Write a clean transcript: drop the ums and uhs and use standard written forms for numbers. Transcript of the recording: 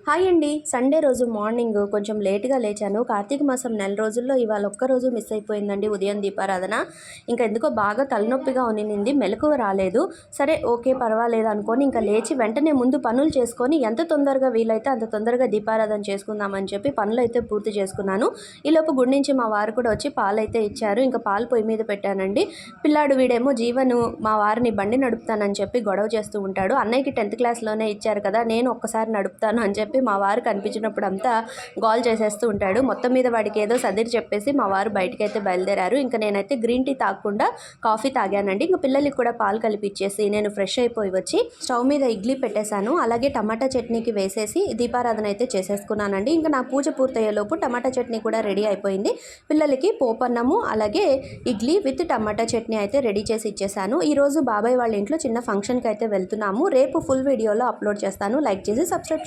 Hi అండి. Sunday రోజు morning కొంచెం లేట్‌గా లేచాను. కార్తీక మాసం నెల రోజుల్లో ఇవాళ ఒక్కరోజు మిస్ అయిపోయిందండి ఉదయం దీపారాధన. ఇంకా ఎందుకో బాగా తలనొప్పిగా ఉన్నింది. మెలకువ రాలేదు. సరే ఓకే పర్వాలేదు అనుకోని ఇంకా లేచి వెంటనే ముందు పనులు చేసుకొని ఎంత తొందరగా వీలైతే అంత తొందరగా దీపారాధన చేసుకుందామని చెప్పి పనులైతే పూర్తి చేసుకున్నాను. ఈలోపు గుడి నుంచి మా వారు కూడా వచ్చి పాలైతే ఇచ్చారు. ఇంకా పాలు పొయ్యి మీద పెట్టానండి. పిల్లాడు వీడేమో జీవను మా వారిని బండి నడుపుతానని చెప్పి గొడవ చేస్తూ ఉంటాడు. అన్నయ్యకి 10th క్లాస్‌లోనే ఇచ్చారు కదా, నేను ఒక్కసారి నడుపుతాను అని చెప్పి మా వారు కనిపించినప్పుడు అంతా గోల్ చేసేస్తూ ఉంటాడు. మొత్తం మీద వాడికి ఏదో సదిరి చెప్పేసి మా వారు బయటకైతే బయలుదేరారు. ఇంకా నేనైతే గ్రీన్ టీ తాగకుండా కాఫీ తాగానండి. ఇంకా పిల్లలకి కూడా పాలు కలిపి ఇచ్చేసి నేను ఫ్రెష్ అయిపోయి వచ్చి స్టవ్ మీద ఇడ్లీ పెట్టేశాను. అలాగే టమాటా చట్నీకి వేసేసి దీపారాధన అయితే చేసేసుకున్నానండి. ఇంకా నా పూజ పూర్తయ్యేలోపు టమాటా చట్నీ కూడా రెడీ అయిపోయింది. పిల్లలకి పోపన్నము అలాగే ఇడ్లీ విత్ టమాటా చట్నీ అయితే రెడీ చేసి ఇచ్చేసాను. ఈరోజు బాబాయ్ వాళ్ళ ఇంట్లో చిన్న ఫంక్షన్కి అయితే వెళ్తున్నాము. రేపు ఫుల్ వీడియోలో అప్లోడ్ చేస్తాను. లైక్ చేసి సబ్స్క్రైబ్